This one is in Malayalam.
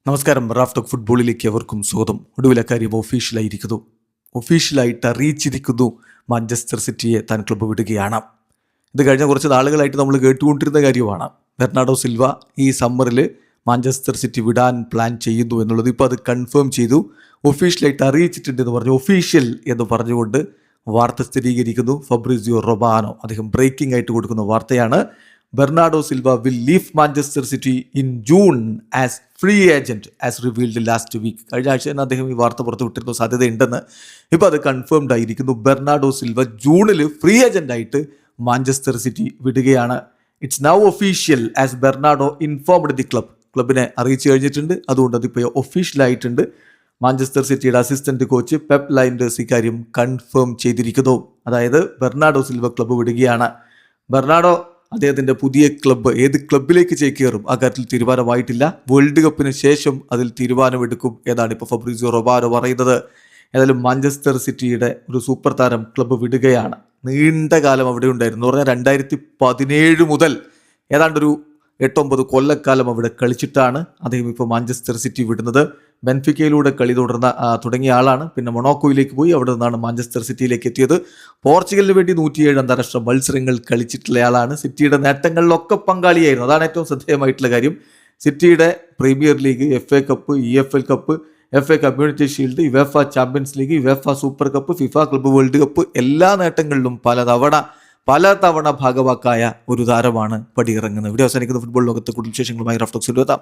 നമസ്കാരം. റാഫ് ടോക്ക് ഫുട്ബോളിലേക്ക് അവർക്കും സ്വാഗതം. ഒടുവിലെ കാര്യം ഒഫീഷ്യലായിട്ട് അറിയിച്ചിരിക്കുന്നു. മാഞ്ചസ്റ്റർ സിറ്റിയെ താൻ ക്ലബ്ബ് വിടുകയാണ്. ഇത് കഴിഞ്ഞ കുറച്ച് നാളുകളായിട്ട് നമ്മൾ കേട്ടുകൊണ്ടിരുന്ന കാര്യമാണ്. ബെർണാഡോ സിൽവ ഈ സമ്മറിൽ മാഞ്ചസ്റ്റർ സിറ്റി വിടാൻ പ്ലാൻ ചെയ്യുന്നു എന്നുള്ളത്. ഇപ്പോൾ അത് കൺഫേം ചെയ്തു, ഒഫീഷ്യലായിട്ട് അറിയിച്ചിട്ടുണ്ടെന്ന് പറഞ്ഞു. ഒഫീഷ്യൽ എന്ന് പറഞ്ഞുകൊണ്ട് വാർത്ത സ്ഥിരീകരിക്കുന്നു ഫബ്രിസിയോ റൊമാനോ. അദ്ദേഹം ബ്രേക്കിംഗ് ആയിട്ട് കൊടുക്കുന്ന വാർത്തയാണ്. Bernardo Silva will leave Manchester City in June as free agent as revealed last week. കഴിഞ്ഞ ആഴ്ച തന്നെ അദ്ദേഹം ഈ വാർത്ത പുറത്തു വിട്ടിരുന്നു, സാധ്യതയുണ്ടെന്ന്. ഇപ്പോൾ അത് കൺഫേംഡ് ആയിരിക്കുന്നു. ബെർണാഡോ സിൽവ ജൂണിൽ ഫ്രീ ഏജന്റ് ആയിട്ട് മാഞ്ചസ്റ്റർ സിറ്റി വിടുകയാണ്. It's now official as Bernardo informed the ക്ലബിനെ അറിയിച്ചു കഴിഞ്ഞിട്ടുണ്ട്. അതുകൊണ്ട് അതിപ്പോൾ ഒഫീഷ്യലായിട്ടുണ്ട്. മാഞ്ചസ്റ്റർ സിറ്റിയുടെ അസിസ്റ്റന്റ് കോച്ച് പെപ്പ് ലൈൻഡേഴ്സ് ഇക്കാര്യം കൺഫേം ചെയ്തിരിക്കുന്നു. അതായത് ബെർണാഡോ സിൽവ ക്ലബ്ബ് വിടുകയാണ്. ബെർണാഡോ അദ്ദേഹത്തിൻ്റെ പുതിയ ക്ലബ്ബ് ഏത് ക്ലബിലേക്ക് ചേക്കേറും ആ കാര്യത്തിൽ തീരുമാനമായിട്ടില്ല. വേൾഡ് കപ്പിന് ശേഷം അതിൽ തീരുമാനമെടുക്കും എന്നാണ് ഇപ്പോൾ ഫബ്രിസിയോ റൊമാനോ പറയുന്നത്. ഏതായാലും മാഞ്ചസ്റ്റർ സിറ്റിയുടെ ഒരു സൂപ്പർ താരം ക്ലബ്ബ് വിടുകയാണ്. നീണ്ട കാലം അവിടെ ഉണ്ടായിരുന്നു എന്ന് പറഞ്ഞാൽ 2017 മുതൽ ഏതാണ്ടൊരു 8-9 കൊല്ലക്കാലം അവിടെ കളിച്ചിട്ടാണ് അദ്ദേഹം ഇപ്പോൾ മാഞ്ചസ്റ്റർ സിറ്റി വിടുന്നത്. ബെൻഫിക്കയിലൂടെ കളി തുടങ്ങിയ ആളാണ്. പിന്നെ മൊണോക്കോയിലേക്ക് പോയി, അവിടെ നിന്നാണ് മാഞ്ചസ്റ്റർ സിറ്റിയിലേക്ക് എത്തിയത്. പോർച്ചുഗലിന് വേണ്ടി 107 അന്താരാഷ്ട്ര മത്സരങ്ങൾ കളിച്ചിട്ടുള്ള ആളാണ്. സിറ്റിയുടെ നേട്ടങ്ങളിലൊക്കെ പങ്കാളിയായിരുന്നു. അതാണ് ഏറ്റവും ശ്രദ്ധേയമായിട്ടുള്ള കാര്യം. സിറ്റിയുടെ premier league, FA cup, EFL cup, FA community shield, UEFA champions league, UEFA super cup, FIFA club world cup, എല്ലാ നേട്ടങ്ങളിലും പലതവണ ഭാഗവാക്കായ ഒരു താരമാണ് പടിയിറങ്ങുന്നത്. ഇവിടെ അവസാനിക്കുന്ന ഫുട്ബോൾ ലോകത്തെ കൂടുതൽ വിശേഷങ്ങളുമായി റാഫ് ടോക്സിൽ എത്താം.